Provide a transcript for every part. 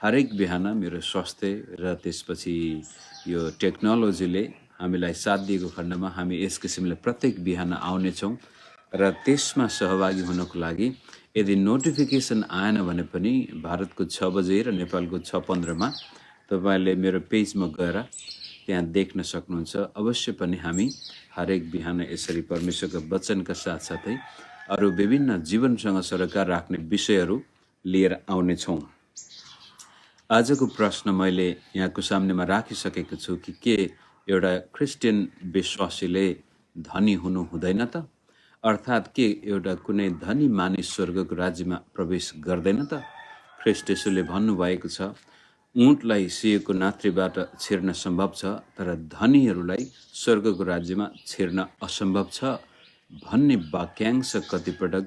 हरेक बिहान मेरो स्वास्थ्य र त्यसपछि यो टेक्नोलोजीले हामीलाई साथ दिएको खण्डमा हामी यस किसिमले प्रत्येक बिहान आउनेछौँ र त्यसमा सहभागी हुनको लागि यदि नोटिफिकेसन आएन भने पनि भारतको 6 बजे र नेपालको 6:15 तपाईले मेरो पेजमा गएर त्यहाँ देख्न सक्नुहुन्छ। अवश्य पनि हामी हरेक बिहान यसरी परमेश्वरको वचनका साथसाथै अरू विभिन्न जीवनसँग सरोकार राख्ने विषयहरू लिएर आउनेछौँ। आजको प्रश्न मैले यहाँको सामनेमा राखिसकेको छु कि के एउटा क्रिस्चियन विश्वासीले धनी हुनु हुँदैन त? अर्थात् के एउटा कुनै धनी मानिस स्वर्गको राज्यमा प्रवेश गर्दैन त? ख्रीष्ट येशूले भन्नुभएको छ, ऊँटलाई सिएको नात्रीबाट छिर्न सम्भव छ तर धनीहरूलाई स्वर्गको राज्यमा छिर्न असम्भव छ भन्ने वाक्यांश कतिपटक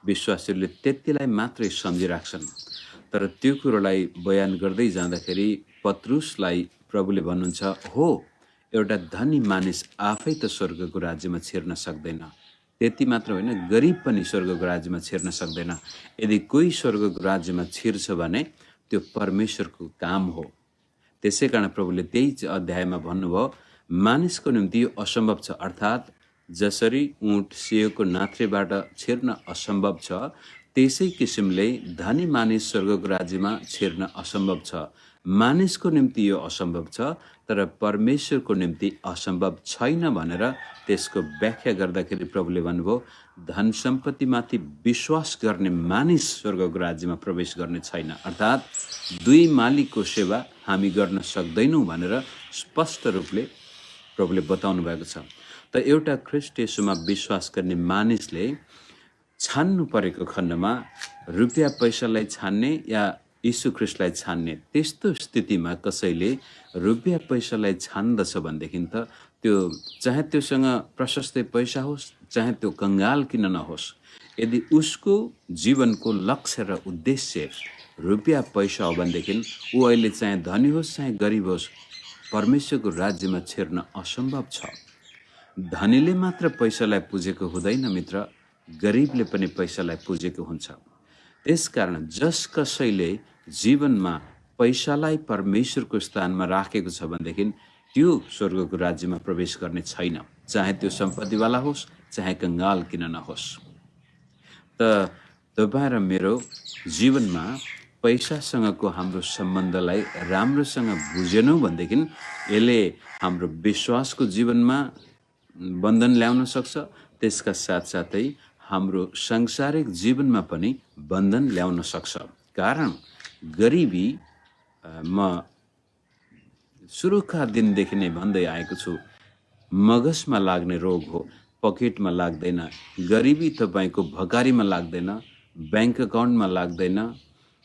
विश्वासीहरूले त्यतिलाई मात्रै सम्झिराख्छन्। तर त्यो कुरोलाई बयान गर्दै जाँदाखेरि पत्रुसलाई प्रभुले भन्नुहुन्छ, हो एउटा धनी मानिस आफै त स्वर्गको राज्यमा छिर्न सक्दैन, त्यति मात्र होइन गरिब पनि स्वर्गको राज्यमा छिर्न सक्दैन। यदि कोही स्वर्गको राज्यमा छिर्छ भने त्यो परमेश्वरको काम हो। त्यसै कारण प्रभुले त्यही अध्यायमा भन्नुभयो, मानिसको निम्ति यो असम्भव छ, अर्थात् जसरी ऊँट सिएको नाथ्रेबाट छिर्न असम्भव छ त्यसै किसिमले धनी मानिस स्वर्गको राज्यमा छिर्न असम्भव छ। मानिसको निम्ति यो असम्भव छ तर परमेश्वरको निम्ति असम्भव छैन भनेर त्यसको व्याख्या गर्दाखेरि प्रभुले भन्नुभयो, धन सम्पत्तिमाथि विश्वास गर्ने मानिस स्वर्गको राज्यमा प्रवेश गर्ने छैन। अर्थात् दुई मालिकको सेवा हामी गर्न सक्दैनौँ भनेर स्पष्ट रूपले प्रभुले बताउनु भएको छ। त एउटा ख्रीष्ट येशूमा विश्वास गर्ने मानिसले छान्नु परेको खण्डमा रुपियाँ पैसालाई छान्ने या यीशु ख्रीष्टलाई छान्ने, त्यस्तो स्थितिमा कसैले रुपियाँ पैसालाई छान्दछ भनेदेखि त त्यो चाहे त्योसँग प्रशस्तै पैसा होस् चाहे त्यो कंगाल किन नहोस्, यदि उसको जीवनको लक्ष्य र उद्देश्य रुपियाँ पैसा हो भनेदेखि ऊ अहिले चाहे धनी होस् चाहे गरिब होस् परमेश्वरको राज्यमा छिर्न असम्भव छ। धनीले मात्र पैसालाई पुजेको हुँदैन मित्र, गरिबले पनि पैसालाई पुजेको हुन्छ। त्यसकारण जस कसैले जीवनमा पैसालाई परमेश्वरको स्थानमा राखेको छ भनेदेखि त्यो स्वर्गको राज्यमा प्रवेश गर्ने छैन, चाहे त्यो सम्पत्तिवाला होस् चाहे कंगाल किन नहोस्। त तपाईँ र मेरो जीवनमा पैसासँगको हाम्रो सम्बन्धलाई राम्रोसँग बुझेनौँ भनेदेखि यसले हाम्रो विश्वासको जीवनमा बन्धन ल्याउन सक्छ, त्यसका साथसाथै हाम्रो सांसारिक जीवनमा पनि बन्धन ल्याउन सक्छ। कारण गरिबी म सुरुका दिनदेखि नै भन्दै आएको छु, मगजमा लाग्ने रोग हो, पकेटमा लाग्दैन। गरिबी तपाईको भकारीमा लाग्दैन, बैंक अकाउन्टमा लाग्दैन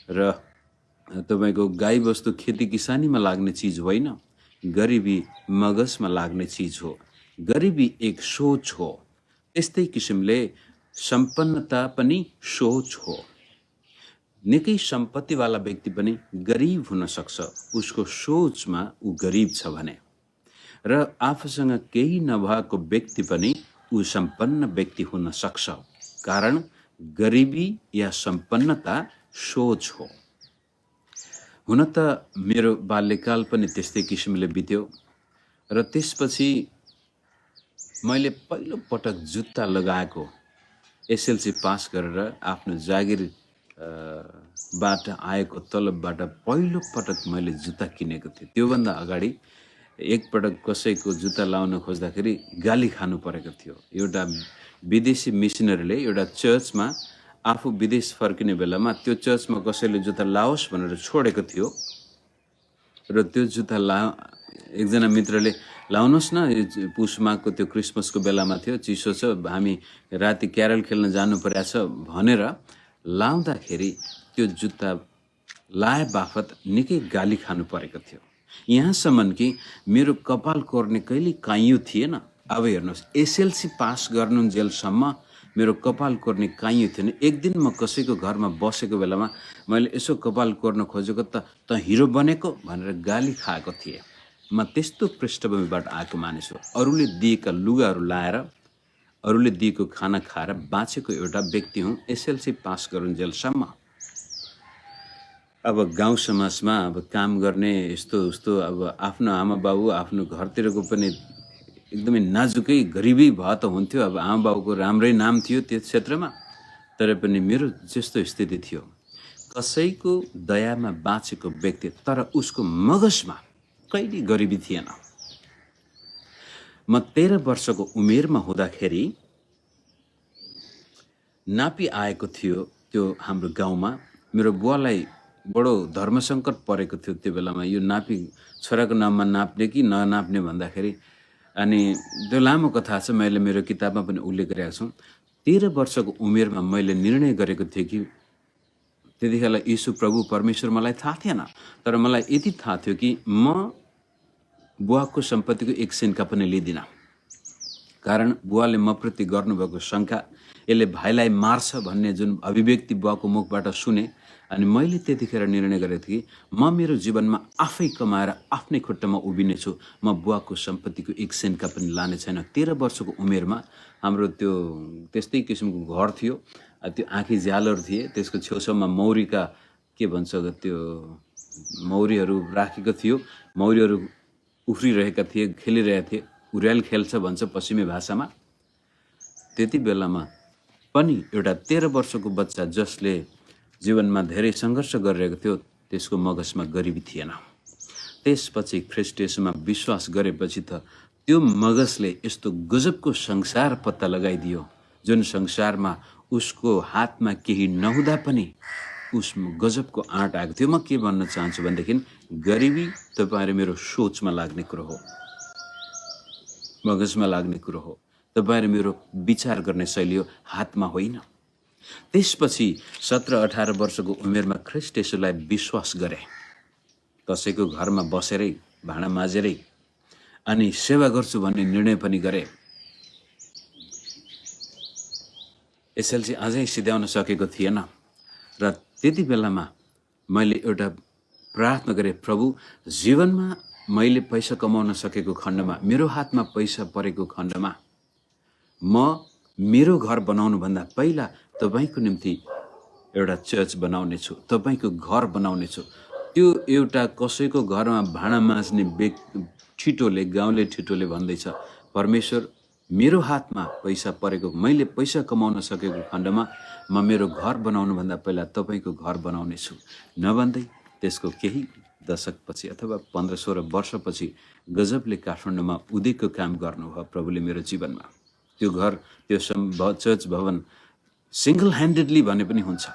र तपाईको गाई वस्तु खेती किसानीमा लाग्ने चीज होइन। गरिबी मगजमा लाग्ने चीज हो। गरिबी एक सोच हो। त्यस्तै किसिमले सम्पन्नता पनि सोच हो। निकै सम्पत्तिवाला व्यक्ति पनि गरिब हुन सक्छ, उसको सोचमा ऊ गरिब छ भने। र आफूसँग केही नभएको व्यक्ति पनि ऊ सम्पन्न व्यक्ति हुन सक्छ, कारण गरिबी या सम्पन्नता सोच हो। हुन त मेरो बाल्यकाल पनि त्यस्तै किसिमले बित्यो र त्यसपछि मैले पहिलो पटक जुत्ता लगाएको एसएलसी पास गरेर आफ्नो जागिर बाट आएको तलबबाट पहिलो पटक मैले जुत्ता किनेको थिएँ। त्योभन्दा अगाडि एकपटक कसैको जुत्ता लाउन खोज्दाखेरि गाली खानु परेको थियो। एउटा विदेशी मिसनरीले एउटा चर्चमा आफू विदेश फर्किने बेलामा त्यो चर्चमा कसैले जुत्ता लाओस् भनेर छोडेको थियो र त्यो जुत्ता एकजना मित्रले लाउनुहोस् न, पुसमाको त्यो क्रिसमसको बेलामा थियो, चिसो छ, हामी राति क्यारल खेल्न जानु परेछ भनेर लाउँदाखेरि त्यो जुत्ता लाए बाफत निकै गाली खानु परेको थियो। यहाँसम्म कि मेरो कपाल कोर्ने कहिले काइयो थिएन। अब हेर्नुहोस्, एसएलसी पास गर्नुन्जेलसम्म मेरो कपाल कोर्ने काइयो थिएन। एक दिन म कसैको घरमा बसेको बेलामा मैले यसो कपाल कोर्न खोजेको त हिरो बनेको भनेर गाली खाएको थिएँ। म त्यस्तो पृष्ठभूमिबाट आएको मानिस हो। अरूले दिएका लुगाहरू लाएर, अरूले दिएको खाना खाएर बाँचेको एउटा व्यक्ति हुँ एसएलसी पास गरुन्जेलसम्म। अब गाउँ समाजमा अब काम गर्ने यस्तो उस्तो अब आफ्नो आमा बाबु आफ्नो घरतिरको पनि एकदमै नाजुकै गरिबी भए त हुन्थ्यो। अब आमा बाबुको राम्रै नाम थियो त्यो क्षेत्रमा, तर पनि मेरो जस्तो स्थिति थियो। कसैको दयामा बाँचेको व्यक्ति, तर उसको मगजमा कहिले गरिबी थिएन। म 13 वर्षको उमेरमा हुँदाखेरि नापी आएको थियो त्यो हाम्रो गाउँमा। मेरो बुवालाई बडो धर्मसङ्कट परेको थियो त्यो बेलामा। यो नापी छोराको नाममा नाप्ने कि ननाप्ने भन्दाखेरि, अनि त्यो लामो कथा छ, मैले मेरो किताबमा पनि उल्लेख गरेको छु। 13 वर्षको उमेरमा मैले निर्णय गरेको थिएँ कि त्यतिखेर यीशु प्रभु परमेश्वर मलाई थाहा थिएन, तर मलाई यति थाहा थियो कि म बुवाको सम्पत्तिको 1 सेन्टका पनि लिँदिनँ। कारण बुवाले म प्रति गर्नुभएको शङ्का, यसले भाइलाई मार्छ भन्ने जुन अभिव्यक्ति बुवाको मुखबाट सुने, अनि मैले त्यतिखेर निर्णय गरेको थिएँ कि म मेरो जीवनमा आफै कमाएर आफ्नै खुट्टामा उभिनेछु। म बुवाको सम्पत्तिको 1 सेन्टका पनि लाने छैन। 13 वर्षको उमेरमा हाम्रो त्यो त्यस्तै किसिमको घर थियो। त्यो आँखी ज्यालहरू थिए, त्यसको छेउछाउमा मौरीका के भन्छ त्यो मौरीहरू राखेको थियो। मौरीहरू उफ्रिरहेका थिए, खेलिरहेका थिए। उर्याल खेल्छ भन्छ पश्चिमी भाषामा। त्यति बेलामा पनि एउटा 13 वर्षको बच्चा जसले जीवनमा धेरै सङ्घर्ष गरिरहेको थियो, त्यसको मगजमा गरिबी थिएन। त्यसपछि ख्रीष्ट येशूमा विश्वास गरेपछि त त्यो मगजले यस्तो गजबको संसार पत्ता लगाइदियो, जुन संसारमा उसको हातमा केही नहुँदा पनि उस गजबको आँट आएको थियो। म के भन्न चाहन्छु भनेदेखि, गरिबी तपाईहरु मेरो सोचमा लाग्ने कुरो हो, मगजमा लाग्ने कुरो हो। तपाईहरु मेरो विचार गर्ने शैली हो, हातमा होइन। त्यसपछि 17-18 वर्षको उमेरमा ख्रीष्ट येशूलाई विश्वास गरे। कसैको घरमा बसेरै, भाँडा माझेरै, अनि सेवा गर्छु भन्ने निर्णय पनि गरे। एसएलसी अझै सिध्याउन सकेको थिएन र त्यति बेलामा मैले एउटा प्रार्थना गरे, प्रभु जीवनमा मैले पैसा कमाउन सकेको खण्डमा, मेरो हातमा पैसा परेको खण्डमा म मेरो घर बनाउनु भन्दा पहिला तपाईको निम्ति एउटा चर्च बनाउने छु, तपाईको घर बनाउने छु। त्यो एउटा कसैको घरमा भाँडा माझ्ने ठिटोले, गाउँले ठिटोले भन्दैछ, परमेश्वर मेरो हातमा पैसा परेको, मैले पैसा कमाउन सकेको खण्डमा म मेरो घर बनाउनु भन्दा पहिला तपाईको घर बनाउने छु नभन्दै त्यसको केही दशकपछि अथवा 15-16 वर्षपछि गजबले काठमाडौँमा उदयको काम गर्नुभयो प्रभुले मेरो जीवनमा। त्यो घर, त्यो चर्च भवन सिंगल ह्यान्डेडली भने पनि हुन्छ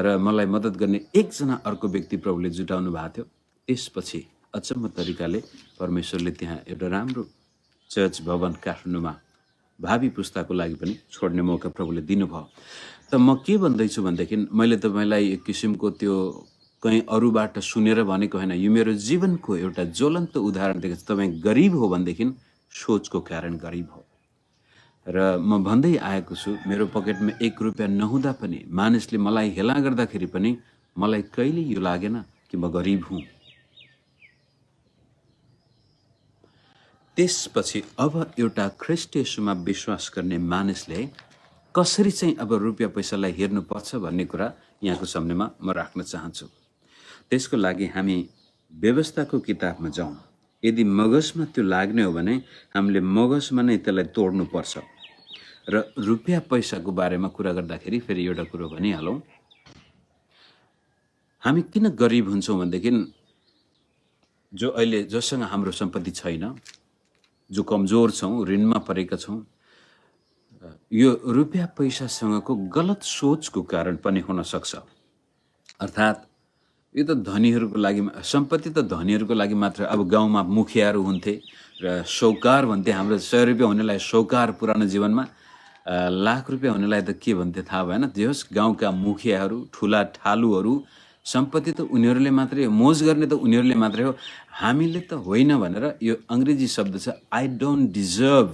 र मलाई मद्दत गर्ने एकजना अर्को व्यक्ति प्रभुले जुटाउनु भएको थियो। त्यसपछि अचम्म तरिकाले परमेश्वरले त्यहाँ एउटा राम्रो चर्च भवन काठमाडौँमा भावी पुस्ताको लागि पनि छोड्ने मौका प्रभुले दिनुभयो। त म के भन्दैछु भनेदेखि, मैले तपाईँलाई एक किसिमको त्यो कहीँ अरूबाट सुनेर भनेको होइन, यो मेरो जीवनको एउटा ज्वलन्त उदाहरण दिएको छु। तपाईँ गरिब हो भनेदेखि सोचको कारण गरिब हो। र म भन्दै आएको छु, मेरो पकेटमा 1 रुपियाँ नहुँदा पनि, मानिसले मलाई हेला गर्दाखेरि पनि मलाई कहिले यो लागेन कि म गरिब हुँ। त्यसपछि अब एउटा ख्रीष्ट येशूमा विश्वास गर्ने मानिसले कसरी चाहिँ अब रुपियाँ पैसालाई हेर्नुपर्छ भन्ने कुरा यहाँको सामनेमा म राख्न चाहन्छु। त्यसको लागि हामी व्यवस्थाको किताबमा जाउँ। यदि मगजमा त्यो लाग्ने हो भने हामीले मगजमा नै त्यसलाई तोड्नुपर्छ। र रुपियाँ पैसाको बारेमा कुरा गर्दाखेरि फेरि एउटा कुरो भनिहालौँ, हामी किन गरिब हुन्छौँ भनेदेखि, जो अहिले जोसँग हाम्रो सम्पत्ति छैन, जो कमजोर छौँ, ऋणमा परेका छौँ, यो रुपियाँ पैसासँगको गलत सोचको कारण पनि हुन सक्छ। अर्थात् यो त धनीहरूको लागि, सम्पत्ति त धनीहरूको लागि मात्र। अब गाउँमा मुखियाहरू हुन्थे र सौकार भन्थे, हाम्रो 100 रुपियाँ हुनेलाई सौकार पुरानो जीवनमा, लाख रुपियाँ हुनेलाई त के भन्थे थाहा भएन। जे होस्, गाउँका मुखियाहरू, ठुला ठालुहरू, सम्पत्ति त उनीहरूले मात्रै हो, मोज गर्ने त उनीहरूले मात्रै हो, हामीले त होइन भनेर यो अङ्ग्रेजी शब्द छ आई डोन्ट डिजर्भ,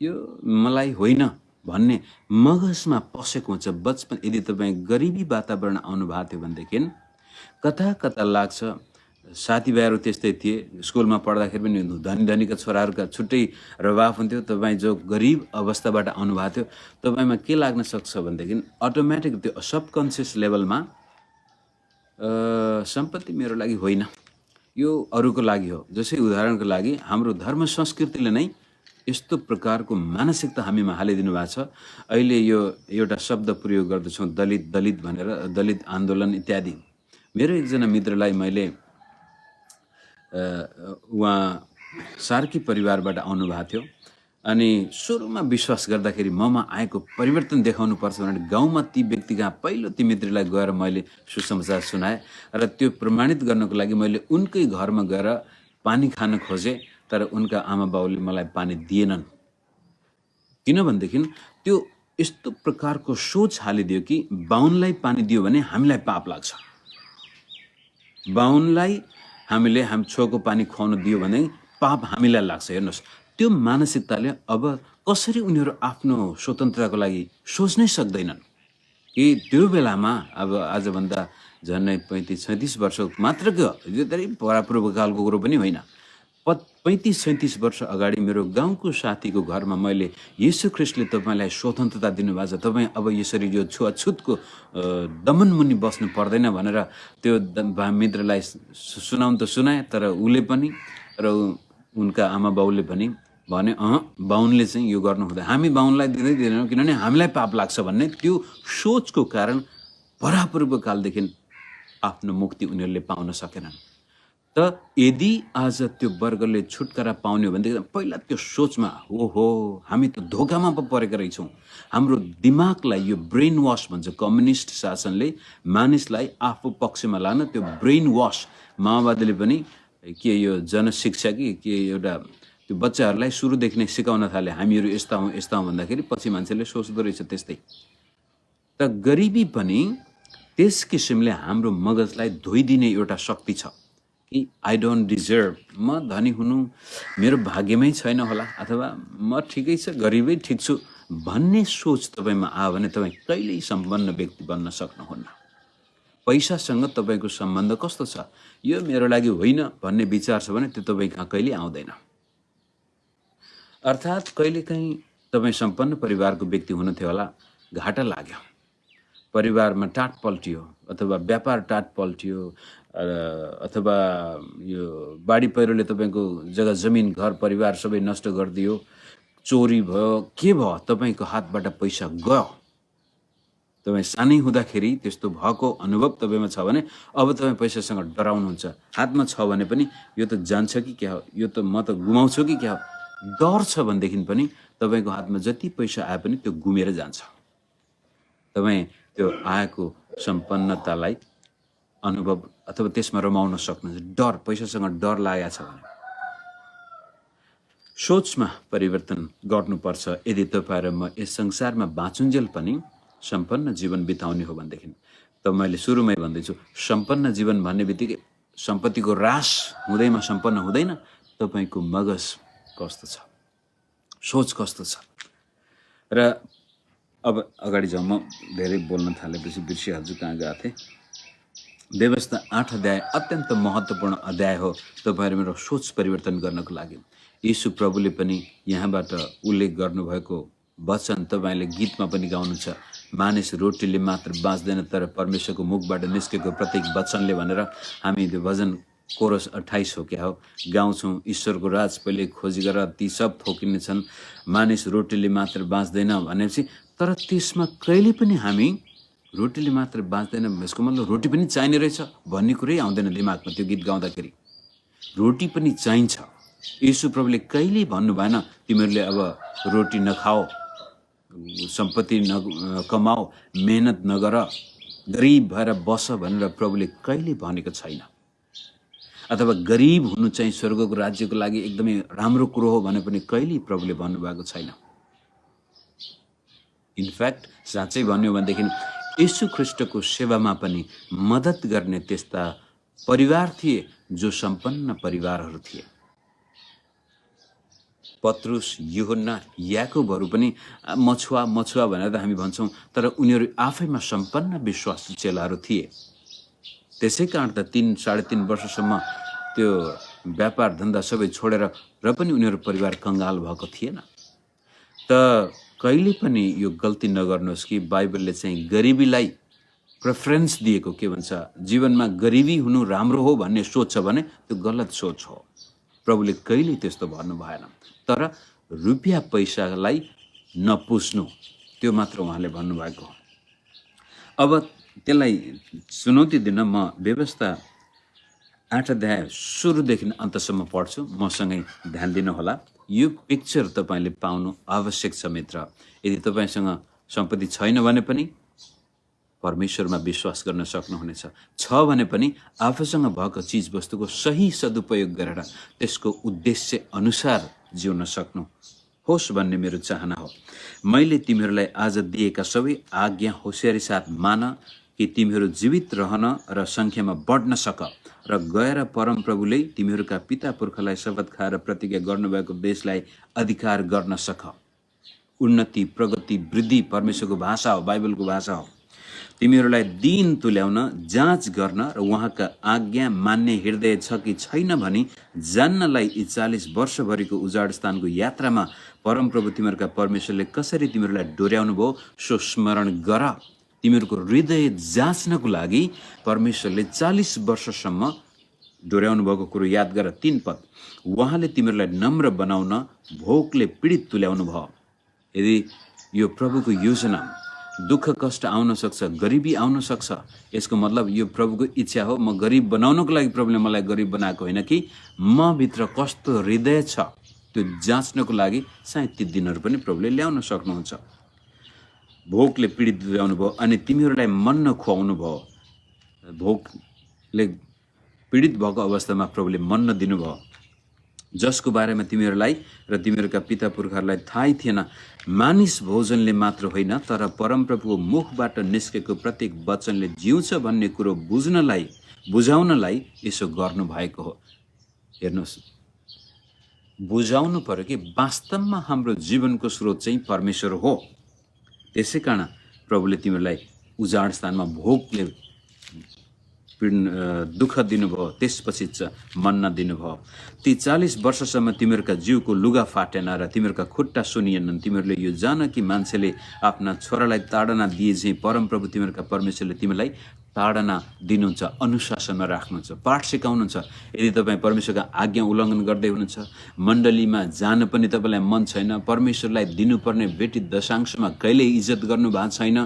यो मलाई होइन भन्ने मगजमा पसेको हुन्छ बचपन। यदि तपाईँ गरिबी वातावरण आउनु भएको थियो भनेदेखि कता कता लाग्छ। साथीभाइहरू त्यस्तै थिए, स्कुलमा पढ्दाखेरि पनि धनी धनीका छोराहरूका छुट्टै रवाफ हुन्थ्यो। तपाईँ जो गरिब अवस्थाबाट आउनु भएको थियो, तपाईँमा के लाग्न सक्छ भनेदेखि अटोमेटिक त्यो सबकन्सियस लेभलमा सम्पत्ति मेरो लागि होइन, यो अरूको लागि हो। जसै उदाहरणको लागि हाम्रो धर्म संस्कृतिले नै यस्तो प्रकारको मानसिकता हामीमा हालिदिनु भएको छ। अहिले यो एउटा शब्द प्रयोग गर्दछौँ दलित भनेर, दलित आन्दोलन इत्यादि। मेरो एकजना मित्रलाई मैले उहाँ सार्की परिवारबाट आउनुभएको थियो अनि सुरुमा विश्वास गर्दाखेरि ममा आएको परिवर्तन देखाउनु पर्छ भनेर गाउँमा ती व्यक्ति कहाँ पहिलो ती मित्रलाई गएर मैले सुसमाचार सुनाएँ र त्यो प्रमाणित गर्नको लागि मैले उनकै घरमा गएर पानी खान खोजेँ, तर उनका आमा बाउले मलाई पानी दिएनन्। किनभनेदेखि त्यो यस्तो प्रकारको सोच हालिदियो कि बाहुनलाई पानी दियो भने हामीलाई पाप लाग्छ, बाहुनलाई हामीले हामी छोको पानी खुवाउन दियो भने पाप हामीलाई लाग्छ। हेर्नुहोस्, त्यो मानसिकताले अब कसरी उनीहरू आफ्नो स्वतन्त्रताको लागि सोच्नै सक्दैनन् कि त्यो बेलामा अब आजभन्दा झन्डै 35-37 वर्ष मात्रको, यो धेरै परापूर्वकालको कुरो पनि होइन, 35-37 वर्ष अगाडि मेरो गाउँको साथीको घरमा मैले येशू ख्रीष्टले तपाईँलाई स्वतन्त्रता दिनुभएको छ, तपाईँ अब यसरी यो छुवाछुतको दमन मुनि बस्नु पर्दैन भनेर त्यो मित्रलाई सुनाउन त सुनाए, तर उसले पनि र उनका आमा बाउले पनि भने बाहुनले चाहिँ यो गर्नु हुँदैन, हामी बाहुनलाई दिँदैनौँ किनभने हामीलाई पाप लाग्छ भन्ने त्यो सोचको कारण परापूर्वकालदेखि आफ्नो मुक्ति उनीहरूले पाउन सकेनन्। त यदि आज त्यो वर्गले छुटकारा पाउने हो भनेदेखि पहिला त्यो सोचमा ओहो हामी त धोकामा पो परेका रहेछौँ। हाम्रो दिमागलाई यो ब्रेन वास भन्छ, कम्युनिस्ट शासनले मानिसलाई आफू पक्षमा लान त्यो ब्रेन वास, माओवादीले पनि के यो जनशिक्षा कि एउटा त्यो बच्चाहरूलाई सुरुदेखि नै सिकाउन थाले, हामीहरू यस्ता हौँ भन्दाखेरि पछि मान्छेले सोच्दो रहेछ त्यस्तै। त गरिबी पनि त्यस किसिमले हाम्रो मगजलाई धोइदिने एउटा शक्ति छ कि आई डोन्ट डिजर्भ, म धनी हुनु मेरो भाग्यमै छैन होला, अथवा म ठिकै छ गरिबै ठिक छु भन्ने सोच तपाईँमा आयो भने तपाईँ कहिल्यै सम्पन्न व्यक्ति बन्न सक्नुहुन्न। पैसासँग तपाईँको सम्बन्ध कस्तो छ, यो मेरो लागि होइन भन्ने विचार छ भने त्यो तपाईँ कहाँ कहिले आउँदैन। अर्थात् कहिलेकाहीँ तपाईँ सम्पन्न परिवारको व्यक्ति हुनुहुन्थ्यो होला, घाटा लाग्यो, परिवारमा टाट पल्टियो अथवा व्यापार टाट पल्टियो अथवा यो बाढी पहिरोले तपाईँको जग्गा जमिन घर परिवार सबै नष्ट गरिदियो, चोरी भयो, के भयो, तपाईँको हातबाट पैसा गयो। तपाईँ सानै हुँदाखेरि त्यस्तो भएको अनुभव तपाईँमा छ भने अब तपाईँ पैसासँग डराउनुहुन्छ। हातमा छ भने पनि यो त जान्छ कि क्या हो, यो त म त गुमाउँछु कि क्या हो, डर छ भनेदेखि पनि तपाईँको हातमा जति पैसा आए पनि त्यो गुमेर जान्छ। तपाईँ त्यो आएको सम्पन्नतालाई अनुभव अथवा त्यसमा रमाउन सक्नुहुन्छ। डर, पैसासँग डर लागेको छ भने सोचमा परिवर्तन गर्नुपर्छ। यदि तपाईँ र म यस संसारमा बाँचुन्जेल पनि सम्पन्न जीवन बिताउने हो भनेदेखि, त मैले सुरुमै भन्दैछु, सम्पन्न जीवन भन्ने बित्तिकै सम्पत्तिको रास हुँदैमा सम्पन्न हुँदैन। तपाईँको मगज कस्तो छ, सोच कस्तो छ। र अब अगाडि जाउँ, म धेरै बोल्न थालेपछि बिर्सिहाल्छु कहाँ गएको थिएँ। व्यवस्था 8 अध्याय अत्यन्त महत्त्वपूर्ण अध्याय हो तपाईहरु मेरो सोच परिवर्तन गर्नको लागि। यीशु प्रभुले पनि यहाँबाट उल्लेख गर्नुभएको वचन तपाईले गीतमा पनि गाउनुहुन्छ, मानिस रोटीले मात्र बाँच्दैन तर परमेश्वरको मुखबाट निस्केको प्रत्येक वचनले भनेर हामी त्यो भजन कोरस 28 हो क्या हो गाउँछौँ। ईश्वरको राज पहिले खोजी गर ती सब थोकिने छन्, मानिस रोटीले मात्र बाँच्दैन भनेपछि, तर त्यसमा कहिले पनि हामी रोटीले मात्र बाँच्दैन यसको मतलब रोटी पनि चाहिने रहेछ भन्ने कुरै आउँदैन दिमागमा। त्यो गीत गाउँदाखेरि रोटी पनि चाहिन्छ। यीशु प्रभुले कहिले भन्नु भएन तिमीहरूले अब रोटी नखाओ, सम्पत्ति कमाओ, मेहनत नगर, गरिब भएर बस भनेर प्रभुले कहिले भनेको छैन। अथवा गरिब हुनु चाहिँ स्वर्गको राज्यको लागि एकदमै राम्रो कुरो हो भने पनि कहिले प्रभुले भन्नुभएको छैन। इनफ्याक्ट साँच्चै भन्यो भनेदेखि यीशु ख्रीष्टको सेवामा पनि मद्दत गर्ने त्यस्ता परिवार थिए जो सम्पन्न परिवारहरू थिए। पत्रुस, यूहन्ना, याकूबहरू पनि मछुवा भनेर त हामी भन्छौँ, तर उनीहरू आफैमा सम्पन्न विश्वासी चेलाहरू थिए। त्यसै कारण त 3-3.5 वर्षसम्म त्यो व्यापार धन्दा सबै छोडेर र पनि उनीहरू परिवार कंगाल भएको थिएन। त कहिले पनि यो गल्ती नगर्नुहोस् कि बाइबलले चाहिँ गरिबीलाई प्रेफरेन्स दिएको, के भन्छ, जीवनमा गरिबी हुनु राम्रो हो भन्ने सोच छ भने त्यो गलत सोच हो। प्रभुले कहिले त्यस्तो भन्नु भएन। तर रुपियाँ पैसालाई नपुस्नु, त्यो मात्र उहाँले भन्नुभएको हो। अब त्यसलाई चुनौती दिन म व्यवस्था 8 अध्याय सुरुदेखि अन्तसम्म पढ्छु, मसँगै ध्यान दिनुहोला। यो पिक्चर तपाईँले पाउनु आवश्यक छ मित्र। यदि तपाईँसँग सम्पत्ति छैन भने पनि परमेश्वरमा विश्वास गर्न सक्नुहुनेछ, छ भने पनि आफूसँग भएको चिजवस्तुको सही सदुपयोग गरेर त्यसको उद्देश्य अनुसार जिउन सक्नु होस् भन्ने मेरो चाहना हो। मैले तिमीहरूलाई आज दिएका सबै आज्ञा होशियारी साथ मान, कि तिमीहरू जीवित रहन र सङ्ख्यामा बढ्न सक, र गएर परमप्रभुले तिमीहरूका पिता पुर्खालाई शपथ खाएर प्रतिज्ञा गर्नुभएको देशलाई अधिकार गर्न सक। उन्नति, प्रगति, वृद्धि परमेश्वरको भाषा हो, बाइबलको भाषा हो। तिमीहरूलाई दिन तुल्याउन, जाँच गर्न र उहाँका आज्ञा मान्ने हृदय छ कि छैन भनी जान्नलाई यी 40 वर्षभरिको उजाड स्थानको यात्रामा परमप्रभु तिमीहरूका परमेश्वरले कसरी तिमीहरूलाई डोर्याउनु भयो सो स्मरण गर। तिमीहरूको हृदय जाँच्नको लागि परमेश्वरले 40 वर्षसम्म डोर्याउनु भएको कुरो याद गर। 3 पद, उहाँले तिमीहरूलाई नम्र बनाउन भोकले पीडित तुल्याउनु भयो। यदि यो प्रभुको योजना, दुःख कष्ट आउन सक्छ, गरिबी आउन सक्छ, यसको मतलब यो प्रभुको इच्छा हो। म गरिब बनाउनको लागि प्रभुले मलाई गरिब बनाएको होइन कि म भित्र कस्तो हृदय छ त्यो जाँच्नको लागि सायद ती दिनहरू पनि प्रभुले ल्याउन सक्नुहुन्छ। भोकले पीडित तुल्याउनु भयो अनि तिमीहरूलाई मन्न खुवाउनु भयो। भोकले पीडित भएको अवस्थामा प्रभुले मन्न दिनुभयो, जसको बारेमा तिमीहरूलाई र तिमीहरूका पिता पुर्खाहरूलाई थाहै थिएन। मानिस भोजनले मात्र होइन तर परमप्रभुको मुखबाट निस्केको प्रत्येक वचनले जिउँछ भन्ने कुरो बुझाउनलाई यसो गर्नु भएको हो। हेर्नुहोस्, बुझाउनु पर्यो कि वास्तवमा हाम्रो जीवनको स्रोत चाहिँ परमेश्वर हो। त्यसै कारण प्रभुले तिमीहरूलाई उजाड स्थानमा भोकले दुःख दिनुभयो, त्यसपछि मन्ना दिनुभयो। ती 40 वर्षसम्म तिमीहरूका जिउको लुगा फाटेन र तिमीहरूका खुट्टा सुनिएनन्। तिमीहरूले यो जान कि मान्छेले आफ्ना छोरालाई ताडना दिए चाहिँ परमप्रभु तिमीहरूका परमेश्वरले तिमीलाई ताडना दिनुहुन्छ, अनुशासनमा राख्नुहुन्छ, पाठ सिकाउनुहुन्छ। यदि तपाईँ परमेश्वरका आज्ञा उल्लङ्घन गर्दै हुनुहुन्छ, मण्डलीमा जान पनि तपाईँलाई मन छैन, परमेश्वरलाई दिनुपर्ने बेटी दशांशमा कहिल्यै इज्जत गर्नु भएको छैन,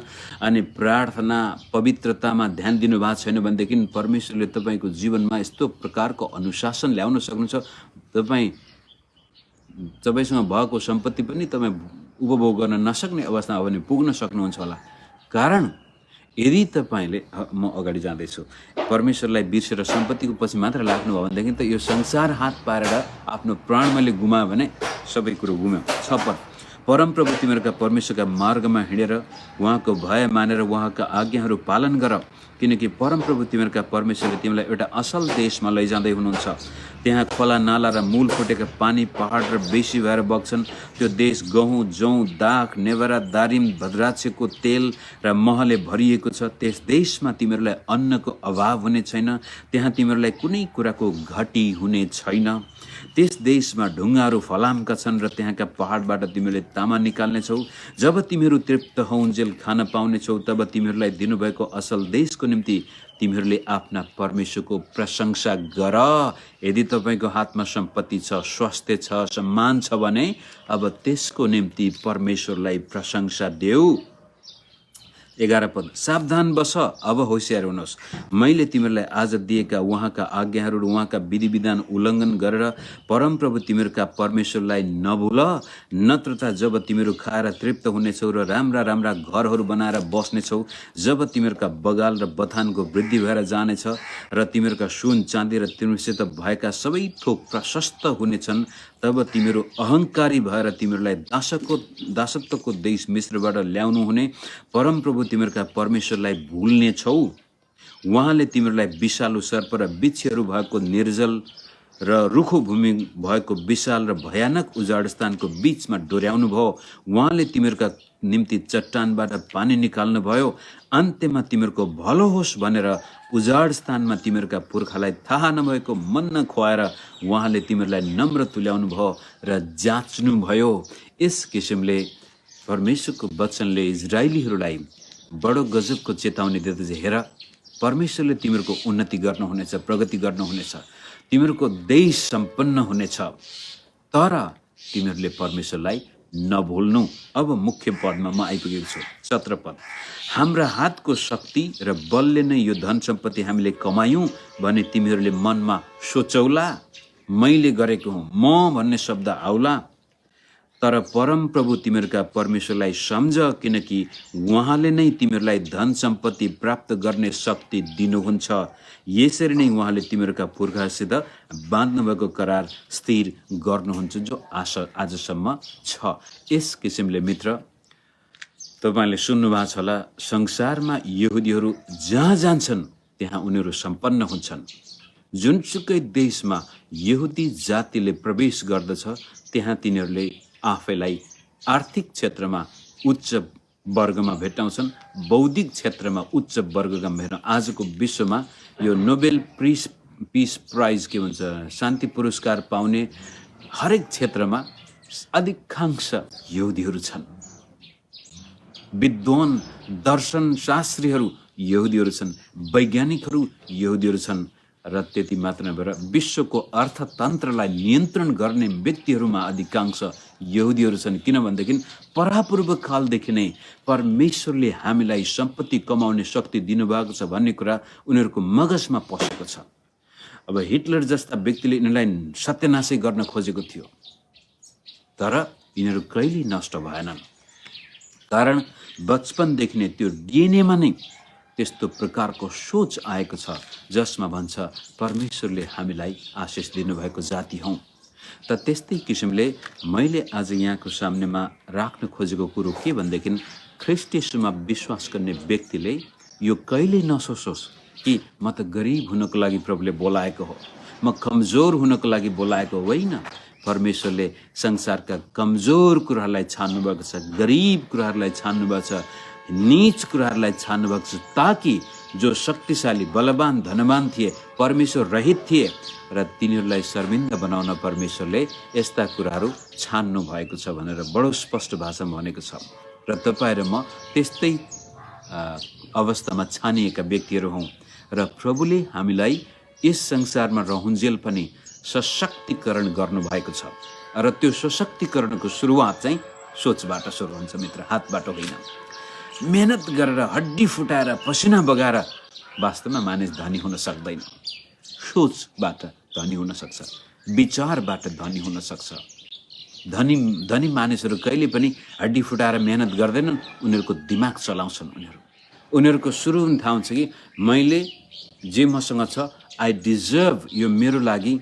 अनि प्रार्थना पवित्रतामा ध्यान दिनु भएको छैन भनेदेखि परमेश्वरले तपाईँको जीवनमा यस्तो प्रकारको अनुशासन ल्याउन सक्नुहुन्छ। तपाईँसँग भएको सम्पत्ति पनि तपाईँ उपभोग गर्न नसक्ने अवस्थामा पनि पुग्न सक्नुहुन्छ होला। कारण यदि तपाईँले, म अगाडि जाँदैछु, परमेश्वरलाई बिर्सेर सम्पत्तिको पछि मात्र लाग्नुभयो भनेदेखि त यो संसार हात पारेर आफ्नो प्राण मैले गुमायो भने सबै कुरो गुम्यो। 6 पद, परमप्रभु तिमीहरूका परमेश्वरका मार्गमा हिँडेर उहाँको भय मानेर उहाँका आज्ञाहरू पालन गर, किनकि परमप्रभु तिमीहरूका परमेश्वरले तिमीलाई एउटा असल देशमा लैजाँदै हुनुहुन्छ। त्यहाँ खोला नाला र मूल फुटेका पानी पहाड र बेसी भएर बग्छन्। त्यो देश गहुँ, जौँ, दाख, नेवरा, दारिम, भद्राक्षको तेल र महले भरिएको छ। त्यस देशमा तिमीहरूलाई अन्नको अभाव हुने छैन, त्यहाँ तिमीहरूलाई कुनै कुराको घटी हुने छैन। त्यस देशमा ढुङ्गाहरू फलामका छन् र त्यहाँका पहाडबाट तिमीहरूले तामा निकाल्नेछौ। जब तिमीहरू तृप्त हौन्जेल खान पाउनेछौ, तब तिमीहरूलाई दिनुभएको असल देशको निम्ति तिमीहरूले आफ्ना परमेश्वरको प्रशंसा गर। यदि तपाईँको हातमा सम्पत्ति छ, स्वास्थ्य छ, सम्मान छ भने अब त्यसको निम्ति परमेश्वरलाई प्रशंसा देऊ। 11 पद, सावधान बस, अब होशियार हुनुहोस्। मैले तिमीहरूलाई आज दिएका उहाँका आज्ञाहरू र उहाँका विधि विधान उल्लङ्घन गरेर परमप्रभु तिमीहरूका परमेश्वरलाई नभुल, नत्रता जब तिमीहरू खाएर तृप्त हुनेछौ र राम्रा राम्रा घरहरू बनाएर बस्नेछौ, जब तिमीहरूका बगाल र बथानको वृद्धि भएर जानेछ र तिमीहरूका सुन चाँदी र तिमीहरूसित भएका सबै थोक प्रशस्त हुनेछन्, तब तिमीहरू अहङ्कारी भएर तिमीहरूलाई दासत्वको देश मिश्रबाट ल्याउनु हुने परमप्रभु तिमीहरूका परमेश्वरलाई भुल्ने छौ। उहाँले तिमीहरूलाई विषालु सर्प र बिच्छीहरू भएको निर्जल र रुखो भूमि भएको विशाल र भयानक उजाड स्थानको बीचमा डोर्याउनु भयो। उहाँले तिमीहरूका निम्ति चट्टानबाट पानी निकाल्नु भयो। अन्त्यमा तिमीहरूको भलो होस् भनेर उजाड स्थानमा तिमीहरूका पुर्खालाई थाहा नभएको मन्न खुवाएर उहाँले तिमीहरूलाई नम्र तुल्याउनु भयो र जाँच्नु भयो। यस किसिमले परमेश्वरको वचनले इजरायलीहरूलाई बडो गजबको चेतावनी दिँदैछ, हेर परमेश्वरले तिमीहरूको उन्नति गर्नुहुनेछ, प्रगति गर्नुहुनेछ, तिमीहरूको देश सम्पन्न हुनेछ, तर तिमीहरूले परमेश्वरलाई नभुल्नु। अब मुख्य पदमा म आइपुगेको छु, 17 पद। हाम्रा हातको शक्ति र बलले नै यो धन सम्पत्ति हामीले कमायौँ भने तिमीहरूले मनमा सोचौला, मैले गरेको हुँ, म भन्ने शब्द आउला। तर परमप्रभु तिमीहरूका परमेश्वरलाई सम्झ, किनकि उहाँले नै तिमीहरूलाई धन सम्पत्ति प्राप्त गर्ने शक्ति दिनुहुन्छ। यसरी नै उहाँले तिमीहरूका पुर्खासित बाँध्नुभएको करार स्थिर गर्नुहुन्छ, जो आजसम्म छ। यस किसिमले मित्र तपाईँले सुन्नुभएको छ होला, संसारमा यहुदीहरू जहाँ जान्छन् त्यहाँ उनीहरू सम्पन्न हुन्छन्। जुनसुकै देशमा यहुदी जातिले प्रवेश गर्दछ त्यहाँ तिनीहरूले आफैलाई आर्थिक क्षेत्रमा उच्च वर्गमा भेट्टाउँछन्, बौद्धिक क्षेत्रमा उच्च वर्गमा भेट्न। आजको विश्वमा यो नोबेल पिस प्राइज के भन्छ, शान्ति पुरस्कार पाउने हरेक क्षेत्रमा अधिकांश यहुदीहरू छन्। विद्वान दर्शन शास्त्रीहरू यहुदीहरू छन्, वैज्ञानिकहरू यहुदीहरू छन्, र त्यति मात्र नभएर विश्वको अर्थतन्त्रलाई नियन्त्रण गर्ने व्यक्तिहरूमा अधिकांश यहुदीहरू छन्। किनभनेदेखि परापूर्व कालदेखि नै परमेश्वरले हामीलाई सम्पत्ति कमाउने शक्ति दिनुभएको छ भन्ने कुरा उनीहरूको मगजमा पसेको छ। अब हिटलर जस्ता व्यक्तिले यिनीहरूलाई सत्यानाशै गर्न खोजेको थियो, तर यिनीहरू कहिल्यै नष्ट भएनन्, कारण बचपनदेखि नै त्यो डिएनएमा नै त्यस्तो प्रकारको सोच आएको छ, जसमा भन्छ परमेश्वरले हामीलाई आशिष दिनुभएको जाति हौँ। त त्यस्तै किसिमले मैले आज यहाँको सामनेमा राख्न खोजेको कुरो के भनेदेखि, ख्रीष्ट येशूमा विश्वास गर्ने व्यक्तिले यो कहिल्यै नसोचोस् कि म त गरिब हुनको लागि प्रभुले बोलाएको हो, म कमजोर हुनको लागि बोलाएको होइन। परमेश्वरले संसारका कमजोर कुराहरूलाई छान्नु भएको छ, गरिब कुराहरूलाई छान्नु भएको छ, नीच कुराहरूलाई छान्नु भएको छ, ताकि जो शक्तिशाली बलवान धनवान थिए, परमेश्वर रहित थिए, र तिनीहरूलाई शर्मिन्दा बनाउन परमेश्वरले यस्ता कुराहरू छान्नु भएको छ भनेर बडो स्पष्ट भाषामा भनेको छ। र तपाईँ र म त्यस्तै अवस्थामा छानिएका व्यक्तिहरू हौँ, र प्रभुले हामीलाई यस संसारमा रहुन्जेल पनि सशक्तिकरण गर्नुभएको छ। र त्यो सशक्तिकरणको सुरुवात चाहिँ सोचबाट सुरु हुन्छ मित्र, हातबाट होइन। मेहनत गरेर हड्डी फुटाएर पसिना बगाएर वास्तवमा मानिस धनी हुन सक्दैन। सोचबाट धनी हुन सक्छ, विचारबाट धनी हुन सक्छ। धनी मानिसहरू कहिले पनि हड्डी फुटाएर मेहनत गर्दैनन्, उनीहरूको दिमाग चलाउँछन्। उनीहरूको सुरु हुन थाहा हुन्छ कि मैले जे मसँग छ, आई डिजर्भ, यो मेरो लागि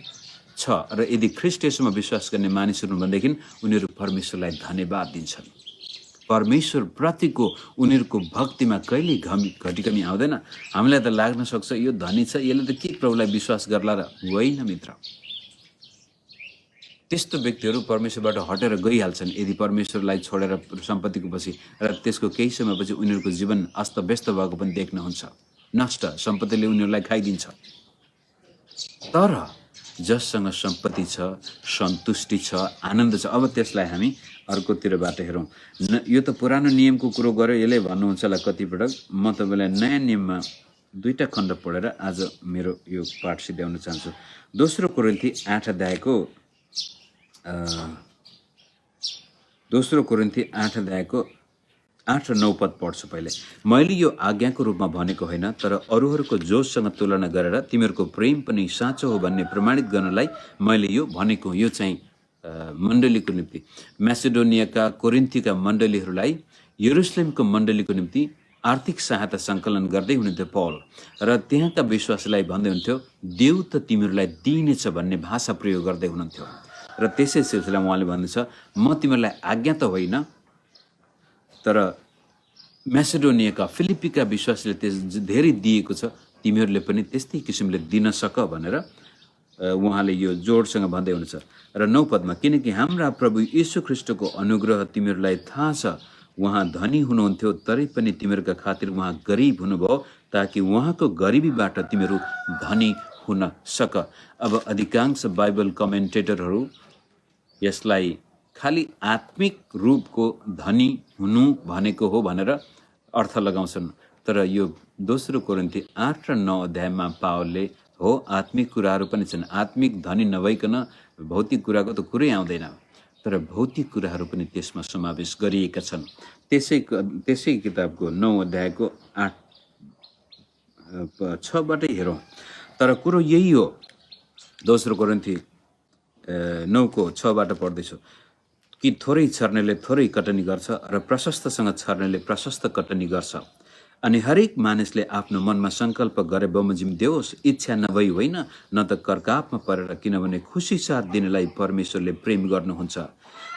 छ। र यदि ख्रीष्ट येशूमा विश्वास गर्ने मानिसहरू भनेदेखि उनीहरू परमेश्वरलाई धन्यवाद दिन्छन्। परमेश्वर प्रतिको उनीहरूको भक्तिमा कहिले घटिकमी आउँदैन। हामीलाई त लाग्न सक्छ यो धनी छ, यसले त के प्रभुलाई विश्वास गर्ला र, होइन मित्र। त्यस्तो व्यक्तिहरू परमेश्वरबाट हटेर गइहाल्छन् यदि परमेश्वरलाई छोडेर सम्पत्तिको पछि, र त्यसको केही समयपछि उनीहरूको जीवन अस्तव्यस्त भएको पनि देख्नुहुन्छ। नष्ट सम्पत्तिले उनीहरूलाई खाइदिन्छ। तर जससँग सम्पत्ति छ, सन्तुष्टि छ, आनन्द छ, अब त्यसलाई हामी अर्कोतिरबाट हेरौँ। यो त पुरानो नियमको कुरो गर्यो, यसले भन्नुहुन्छ होला कतिपटक। म तपाईँलाई नयाँ नियममा 2टा खण्ड पढेर आज मेरो यो पाठ सिध्याउन चाहन्छु। दोस्रो कोरिन्थी 8 अध्यायको 8 र 9 पद पढ्छु पहिले। मैले यो आज्ञाको रूपमा भनेको होइन, तर अरूहरूको जोशसँग तुलना गरेर तिमीहरूको प्रेम पनि साँचो हो भन्ने प्रमाणित गर्नलाई मैले यो भनेको। यो चाहिँ मण्डलीको निम्ति, म्यासेडोनियाका कोरिन्थीका मण्डलीहरूलाई यरुसलेमको मण्डलीको निम्ति आर्थिक सहायता सङ्कलन गर्दै हुनुहुन्थ्यो पौल, र त्यहाँका विश्वासीलाई भन्दै हुन्थ्यो देव त तिमीहरूलाई दिइनेछ भन्ने भाषा प्रयोग गर्दै हुनुहुन्थ्यो। र त्यसै सिलसिलामा उहाँले भन्दैछ, म तिमीहरूलाई आज्ञा त होइन, तर म्यासेडोनियाका फिलिपीका विश्वासीले धेरै दिएको छ, तिमीहरूले पनि त्यस्तै किसिमले दिन सक भनेर उहाँले यो जोडसँग भन्दै हुनुहुन्छ। र 9 पदमा, किनकि हाम्रा प्रभु यीशु ख्रीष्टको अनुग्रह तिमीहरूलाई थाहा छ, उहाँ धनी हुनुहुन्थ्यो तरै पनि तिमीहरूका खातिर उहाँ गरिब हुनुभयो, ताकि उहाँको गरिबीबाट तिमीहरू धनी हुन सक। अब अधिकांश बाइबल कमेन्टेटरहरू यसलाई खालि आत्मिक रूपको धनी हुनु भनेको हो भनेर अर्थ लगाउँछन्। तर यो दोस्रो कोरिन्थी 8 र 9 अध्यायमा पावलले हो आत्मिक कुराहरू पनि छन्, आत्मिक धनी नभइकन भौतिक कुराको त कुरै आउँदैन, तर भौतिक कुराहरू पनि त्यसमा समावेश गरिएका छन्। त्यसै किताबको 9 अध्यायको 8-6बाटै हेरौँ। तर कुरो यही हो, दोस्रो कोरिन्थी 9:6बाट पढ्दैछु, कि थोरै छर्नेले थोरै कटनी गर्छ र प्रशस्तसँग छर्नेले प्रशस्त कटनी गर्छ। अनि हरेक मानिसले आफ्नो मनमा सङ्कल्प गरे बमोजिम देओस्, इच्छा नभई होइन, न त कर्कापमा परेर, किनभने खुसी साथ दिनलाई परमेश्वरले प्रेम गर्नुहुन्छ।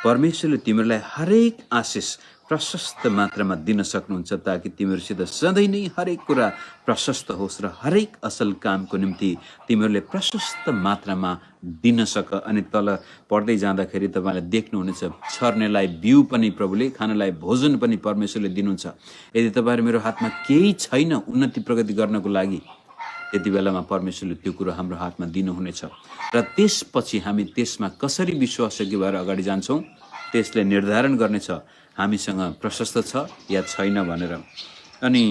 परमेश्वरले तिमीहरूलाई हरेक आशिष प्रशस्त मात्रामा दिन सक्नुहुन्छ, ताकि तिमीहरूसित सधैँ नै हरेक कुरा प्रशस्त होस् र हरेक असल कामको निम्ति तिमीहरूले प्रशस्त मात्रामा दिन सक। अनि तल पढ्दै जाँदाखेरि तपाईँले देख्नुहुनेछ, छर्नेलाई बिउ पनि प्रभुले, खानलाई भोजन पनि परमेश्वरले दिनुहुन्छ। यदि तपाईँहरू मेरो हातमा केही छैन उन्नति प्रगति गर्नको लागि, त्यति बेलामा परमेश्वरले त्यो कुरो हाम्रो हातमा दिनुहुनेछ। र त्यसपछि हामी त्यसमा कसरी विश्वासयोग्य भएर अगाडि जान्छौँ, त्यसले निर्धारण गर्नेछ हामीसँग प्रशस्त छ या छैन भनेर। अनि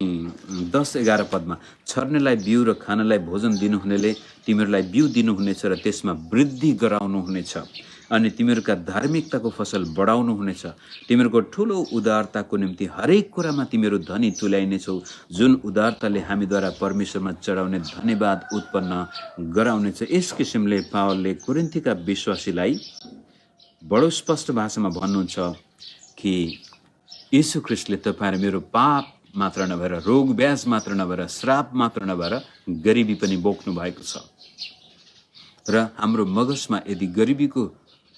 10-11 पदमा, छर्नेलाई बिउ र खानलाई भोजन दिनुहुनेले तिमीहरूलाई बिउ दिनुहुनेछ र त्यसमा वृद्धि गराउनुहुनेछ, अनि तिमीहरूका धार्मिकताको फसल बढाउनुहुनेछ। तिमीहरूको ठुलो उदारताको निम्ति हरेक कुरामा तिमीहरू धनी तुल्याइनेछौ, जुन उदारताले हामीद्वारा परमेश्वरमा चढाउने धन्यवाद उत्पन्न गराउनेछ। यस किसिमले पावलले कोरिन्थीका विश्वासीलाई बडो स्पष्ट भाषामा भन्नुहुन्छ कि यीशु ख्रीष्टले तपाईहरु मेरो पाप मात्र नभएर, रोग व्याज मात्र नभएर, श्राप मात्र नभएर गरिबी पनि बोक्नु भएको छ। र हाम्रो मगजमा यदि गरिबीको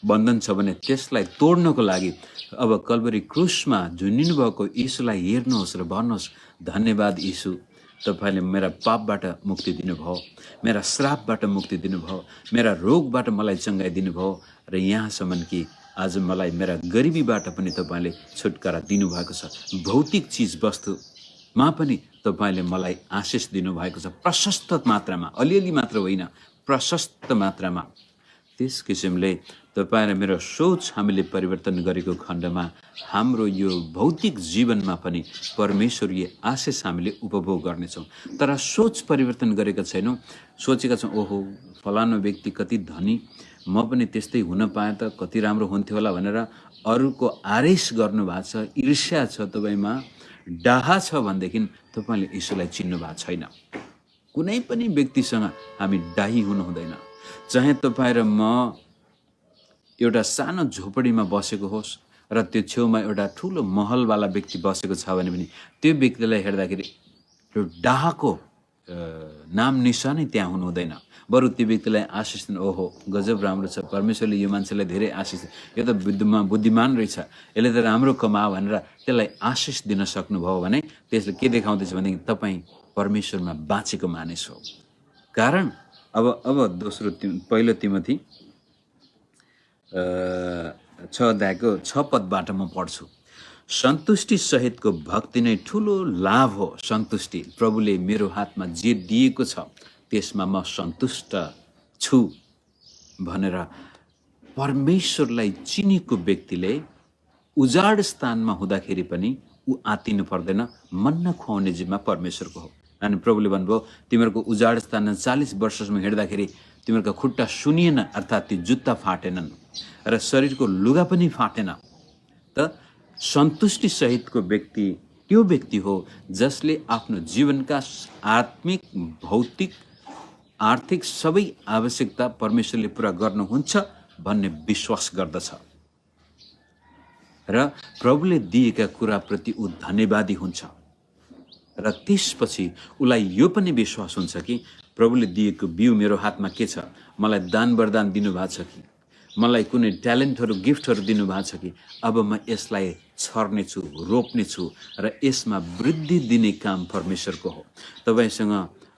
बन्धन छ भने त्यसलाई तोड्नको लागि अब कल्वरी क्रुसमा झुन्निनु भएको यीशुलाई हेर्नुहोस् र भन्नुहोस्, धन्यवाद यीशु, तपाईले मेरा पापबाट मुक्ति दिनुभयो, मेरा श्रापबाट मुक्ति दिनुभयो, मेरा रोगबाट मलाई चङ्गाइ दिनुभयो, र यहाँसम्म कि आज मलाई मेरा गरिबीबाट पनि तपाईले छुटकारा दिनुभएको छ। भौतिक चीज वस्तुमा पनि तपाईले मलाई आशिष दिनुभएको छ, प्रशस्त मात्रामा, अलिअलि मात्र होइन, प्रशस्त मात्रामा। त्यस किसिमले तपाईँ र मेरो सोच हामीले परिवर्तन गरेको खण्डमा हाम्रो यो भौतिक जीवनमा पनि परमेश्वरीय आशिष हामीले उपभोग गर्नेछौँ। तर सोच परिवर्तन गरेका छैनौँ, सोचेका छौँ ओहो फलानु व्यक्ति कति धनी, म पनि त्यस्तै हुन पाए त कति राम्रो हुन्थ्यो होला भनेर अरूको आरेस गर्नु भएको छ, ईर्ष्या छ तपाईँमा, डाहा छ भनेदेखि तपाईँले यीशुलाई चिन्नु भएको छैन। कुनै पनि व्यक्तिसँग हामी डाही हुनु हुँदैन। चाहे तपाईँ र म एउटा सानो झोपडीमा बसेको होस् र त्यो छेउमा एउटा ठुलो महलवाला व्यक्ति बसेको छ भने पनि त्यो व्यक्तिलाई हेर्दाखेरि त्यो डाहाको नाम निशानै त्यहाँ हुनु हुँदैन। बरु त्यो व्यक्तिलाई आशिष दिनु, ओहो गजब राम्रो छ, परमेश्वरले यो मान्छेलाई धेरै आशिष, यो त बुद्धिमान रहेछ, यसले त राम्रो कमाओ भनेर त्यसलाई आशिष दिन सक्नुभयो भने त्यसले के देखाउँदैछ भनेदेखि तपाईँ परमेश्वरमा बाँचेको मानिस हो। कारण अब दोस्रो पहिलो तिमोथी 6 पदबाट म पढ्छु। सन्तुष्टि सहितको भक्ति नै ठुलो लाभ हो। सन्तुष्टि, प्रभुले मेरो हातमा जे दिएको छ त्यसमा म सन्तुष्ट छु भनेर परमेश्वरलाई चिनेको व्यक्तिले उजाड स्थानमा हुँदाखेरि पनि ऊ आत्तिनु पर्दैन। मन्न खुवाउने जिम्मा परमेश्वरको हो। अनि प्रभुले भन्नुभयो, तिमीहरूको उजाड स्थानमा 40 वर्षसम्म हिँड्दाखेरि तिमीहरूका खुट्टा सुनिएन, अर्थात् ती जुत्ता फाटेनन् र शरीरको लुगा पनि फाटेन। त सन्तुष्टि सहितको व्यक्ति त्यो व्यक्ति हो जसले आफ्नो जीवनका आत्मिक, भौतिक, आर्थिक सबै आवश्यकता परमेश्वरले पुरा गर्नुहुन्छ भन्ने विश्वास गर्दछ र प्रभुले दिएका कुराप्रति ऊ धन्यवादी हुन्छ। र त्यसपछि उसलाई यो पनि विश्वास हुन्छ कि प्रभुले दिएको बिउ मेरो हातमा के छ, मलाई दान वरदान दिनुभएको छ कि, मलाई कुनै ट्यालेन्टहरू, गिफ्टहरू दिनुभएको छ कि, अब म यसलाई छर्नेछु, रोप्नेछु र यसमा वृद्धि दिने काम परमेश्वरको हो। तपाईँसँग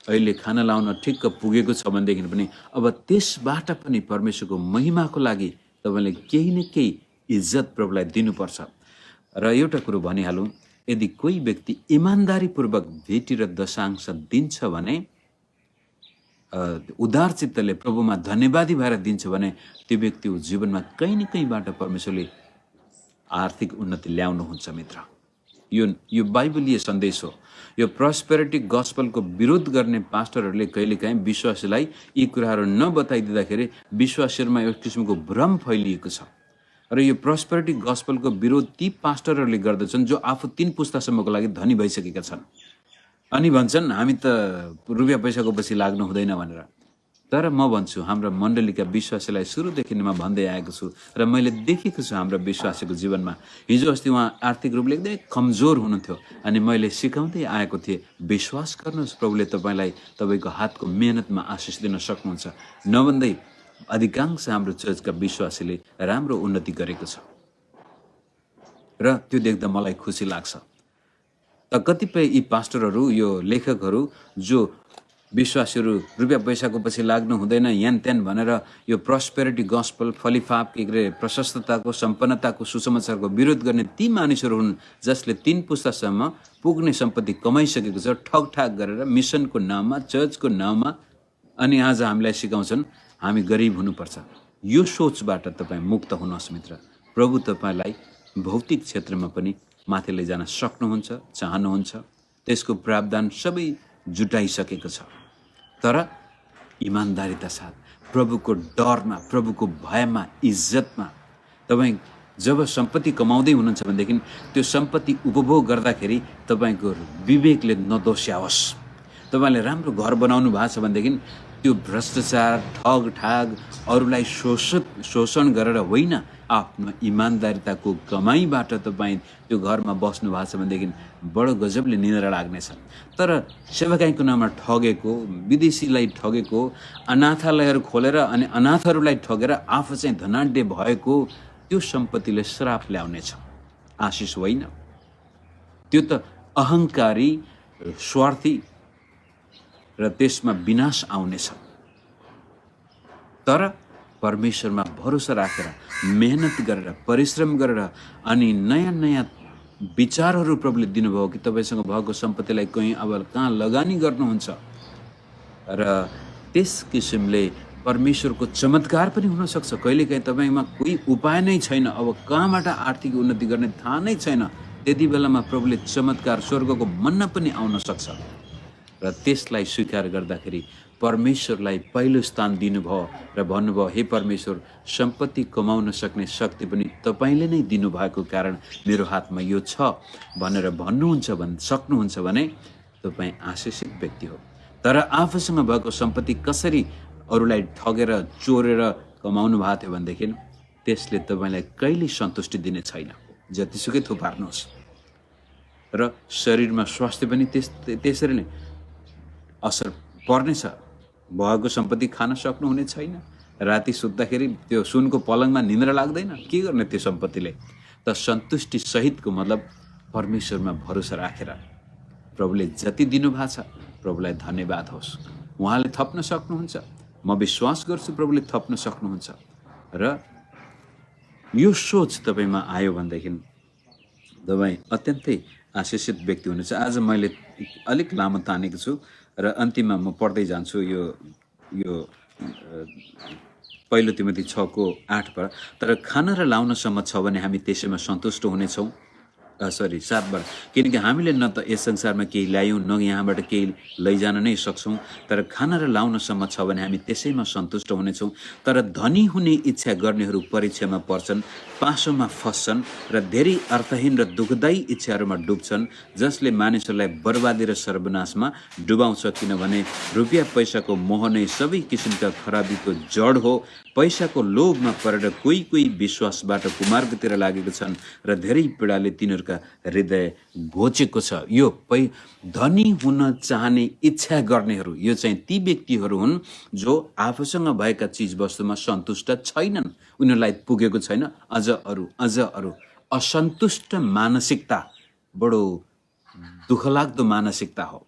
अहिले खाना लाउन ठिक्क पुगेको छ भनेदेखि पनि अब त्यसबाट पनि परमेश्वरको महिमाको लागि तपाईँले केही न केही इज्जत प्रभुलाई दिनुपर्छ। र एउटा कुरो भनिहालौँ, यदि कोही व्यक्ति इमान्दारीपूर्वक भेटी र दशांश दिन्छ भने, उदार चित्तले प्रभुमा धन्यवादी भएर दिन्छ भने त्यो व्यक्ति जीवनमा कहीँ न कहीँबाट परमेश्वरले आर्थिक उन्नति ल्याउनुहुन्छ। मित्र, यो बाइबलीय सन्देश हो। यो प्रस्पेरिटी गस्पलको विरोध गर्ने पास्टरहरूले कहिलेकाहीँ विश्वासीलाई यी कुराहरू नबताइदिँदाखेरि विश्वासीहरूमा एक किसिमको भ्रम फैलिएको छ। र यो प्रस्पेरिटी गस्पलको विरोध ती पास्टरहरूले गर्दछन् जो आफू 3 पुस्तासम्मको लागि धनी भइसकेका छन् अनि भन्छन् हामी त रुपियाँ पैसाको पछि लाग्नु हुँदैन भनेर। तर म भन्छु हाम्रा मण्डलीका विश्वासीलाई सुरुदेखि म भन्दै आएको छु र मैले देखेको छु हाम्रो विश्वासीको जीवनमा। हिजो अस्ति उहाँ आर्थिक रूपले एकदमै कमजोर हुनुहुन्थ्यो अनि मैले सिकाउँदै आएको थिएँ, विश्वास गर्नुहोस् प्रभुले तपाईँलाई तपाईँको हातको मेहनतमा आशिष दिन सक्नुहुन्छ। नभन्दै अधिकांश हाम्रो चर्चका विश्वासीले राम्रो उन्नति गरेको छ र त्यो देख्दा मलाई खुसी लाग्छ। त कतिपय यी पास्टरहरू, यो लेखकहरू जो विश्वासीहरू रुपियाँ पैसाको पछि लाग्नु हुँदैन यान त्यान भनेर यो प्रस्पेरिटी गस्पल, फलिफाप के अरे प्रशस्तताको, सम्पन्नताको सुसमाचारको विरोध गर्ने ती मानिसहरू हुन् जसले 3 पुस्तासम्म पुग्ने सम्पत्ति कमाइसकेको छ ठगठाग गरेर मिसनको नाममा, चर्चको नाममा। अनि आज हामीलाई सिकाउँछन् हामी गरिब हुनुपर्छ। यो सोचबाट तपाईँ मुक्त हुनुहोस् मित्र। प्रभु तपाईँलाई भौतिक क्षेत्रमा पनि माथि लैजान सक्नुहुन्छ, चाहनुहुन्छ। त्यसको प्रावधान सबै जुटाइसकेको छ। तर इमान्दारिता साथ प्रभुको डरमा, प्रभुको भयमा, इज्जतमा तपाईँ जब सम्पत्ति कमाउँदै हुनुहुन्छ भनेदेखि त्यो सम्पत्ति उपभोग गर्दाखेरि तपाईँको विवेकले नदोस्याओस्। तपाईँले राम्रो घर बनाउनु भएको छ भनेदेखि त्यो भ्रष्टाचार, ठगठाग, अरूलाई शोषण गरेर होइन, आफ्नो इमान्दारिताको कमाइबाट तपाईँ त्यो घरमा बस्नु भएको छ भनेदेखि बडो गजबले निन्द्रा लाग्नेछ। तर सेवाकाईको नाममा ठगेको, विदेशीलाई ठगेको, अनाथालयहरू खोलेर अनि अनाथहरूलाई ठगेर आफू चाहिँ धनाढ्य भएको त्यो सम्पत्तिले श्राप ल्याउनेछ, आशिष होइन। त्यो त अहङ्कारी, स्वार्थी र त्यसमा विनाश आउनेछ। तर परमेश्वरमा भरोसा राखेर, मेहनत गरेर, परिश्रम गरेर अनि नयाँ नयाँ विचारहरू प्रभुले दिनुभयो कि तपाईँसँग भएको सम्पत्तिलाई कहाँ लगानी गर्नुहुन्छ र त्यस किसिमले परमेश्वरको चमत्कार पनि हुनसक्छ। कहिलेकाहीँ तपाईँमा कोही उपाय नै छैन, अब कहाँबाट आर्थिक उन्नति गर्ने थाहा नै छैन, त्यति बेलामा प्रभुले चमत्कार, स्वर्गको मन्ना पनि आउन सक्छ। र त्यसलाई स्वीकार गर्दाखेरि परमेश्वरलाई पहिलो स्थान दिनुभयो र भन्नुभयो, हे परमेश्वर, सम्पत्ति कमाउन सक्ने शक्ति पनि तपाईँले नै दिनुभएको कारण मेरो हातमा यो छ भनेर सक्नुहुन्छ भने तपाईँ आशिषित व्यक्ति हो। तर आफूसँग भएको सम्पत्ति कसरी अरूलाई ठगेर, चोरेर कमाउनु भएको थियो भनेदेखि त्यसले तपाईँलाई कहिल्यै सन्तुष्टि दिने छैन, जतिसुकै थुपार्नुहोस्। र शरीरमा स्वास्थ्य पनि त्यसरी नै असर पर्नेछ। भएको सम्पत्ति खान सक्नुहुने छैन, राति सुत्दाखेरि त्यो सुनको पलङमा निन्द्रा लाग्दैन, के गर्ने त्यो सम्पत्तिले? त सन्तुष्टि सहितको मतलब परमेश्वरमा भरोसा राखेर प्रभुले जति दिनुभएको छ प्रभुलाई धन्यवाद होस्। उहाँले थप्न सक्नुहुन्छ, म विश्वास गर्छु प्रभुले थप्न सक्नुहुन्छ। र यो सोच तपाईँमा आयो भनेदेखि तपाईँ अत्यन्तै आशिषित व्यक्ति हुनुहुन्छ। आज मैले अलिक लामो तानेको छु र अन्तिममा म पढ्दै जान्छु यो पहिलो तिमोथी 6:8 तर खान र लाउनसम्म छ भने हामी त्यसैमा सन्तुष्ट हुनेछौँ। 7 किनकि हामीले न त यस संसारमा केही ल्यायौँ न यहाँबाट केही लैजान नै सक्छौँ, तर खाना र लाउनसम्म छ भने हामी त्यसैमा सन्तुष्ट हुनेछौँ। तर धनी हुने इच्छा गर्नेहरू परीक्षामा पर्छन्, पासोमा फस्छन् र धेरै अर्थहीन र दुःखदायी इच्छाहरूमा डुब्छन्, जसले मानिसहरूलाई बर्बादी र सर्वनाशमा डुबाउँछ। किनभने रुपियाँ पैसाको मोह नै सबै किसिमका खराबीको जड हो। पैसाको लोभमा परेर कोही विश्वासबाट कुमार्गतिर लागेको छन् र धेरै पीडाले तिनीहरूका हृदय घोचेको छ। यो धनी हुन चाहने इच्छा गर्नेहरू यो चाहिँ ती व्यक्तिहरू हुन् जो आफूसँग भएका चिज वस्तुमा सन्तुष्ट छैनन्, उनीहरूलाई पुगेको छैन। अझ अरू असन्तुष्ट मानसिकता बडो दुःखलाग्दो मानसिकता हो।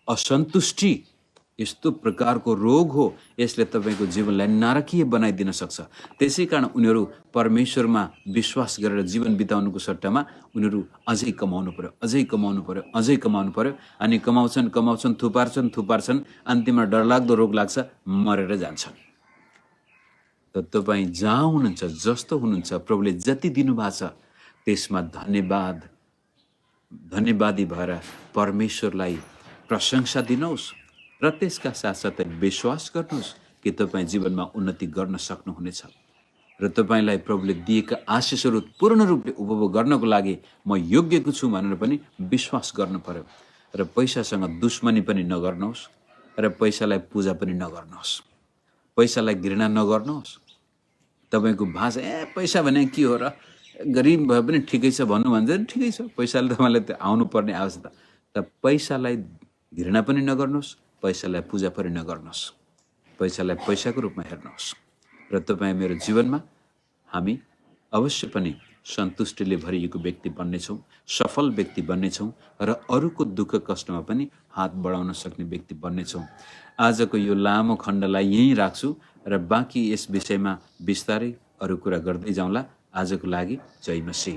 असन्तुष्टि यस्तो प्रकारको रोग हो, यसले तपाईँको जीवनलाई नारकीय बनाइदिन सक्छ। त्यसै कारण उनीहरू परमेश्वरमा विश्वास गरेर जीवन बिताउनुको सट्टामा उनीहरू अझै कमाउनु पर्यो अनि कमाउँछन्, थुपार्छन्, अन्तिममा डरलाग्दो रोग लाग्छ, मरेर जान्छन्। त तपाईँ जहाँ हुनुहुन्छ, जस्तो हुनुहुन्छ, प्रभुले जति दिनुभएको छ त्यसमा धन्यवाद धन्यवादी भएर परमेश्वरलाई प्रशंसा दिनुहोस् र त्यसका साथसाथै विश्वास गर्नुहोस् कि तपाईँ जीवनमा उन्नति गर्न सक्नुहुनेछ र तपाईँलाई प्रभुले दिएका आशिषहरू पूर्ण रूपले उपभोग गर्नको लागि म योग्यको छु भनेर पनि विश्वास गर्नु पर्यो र पैसासँग दुश्मनी पनि नगर्नुहोस् र पैसालाई पूजा पनि नगर्नुहोस्, पैसालाई घृणा नगर्नुहोस्। तपाईँको भाषा पैसा भने के हो र, गरिब भए पनि ठिकै छ भन्नु भन्छ ठिकै छ, पैसाले तपाईँलाई त्यो आउनुपर्ने आवश्यकता, तर पैसालाई घृणा पनि नगर्नुहोस्, पैसालाई पूजा पनि नगर्नुहोस्, पैसालाई पैसाको रूपमा हेर्नुहोस् र तपाईँ मेरो जीवनमा हामी अवश्य पनि सन्तुष्टिले भरिएको व्यक्ति बन्नेछौँ, सफल व्यक्ति बन्नेछौँ र अरूको दुःख कष्टमा पनि हात बढाउन सक्ने व्यक्ति बन्नेछौँ। आजको यो लामो खण्डलाई यहीँ राख्छु र बाँकी यस विषयमा बिस्तारै अरू कुरा गर्दै जाउँला। आजको लागि जय मसीह।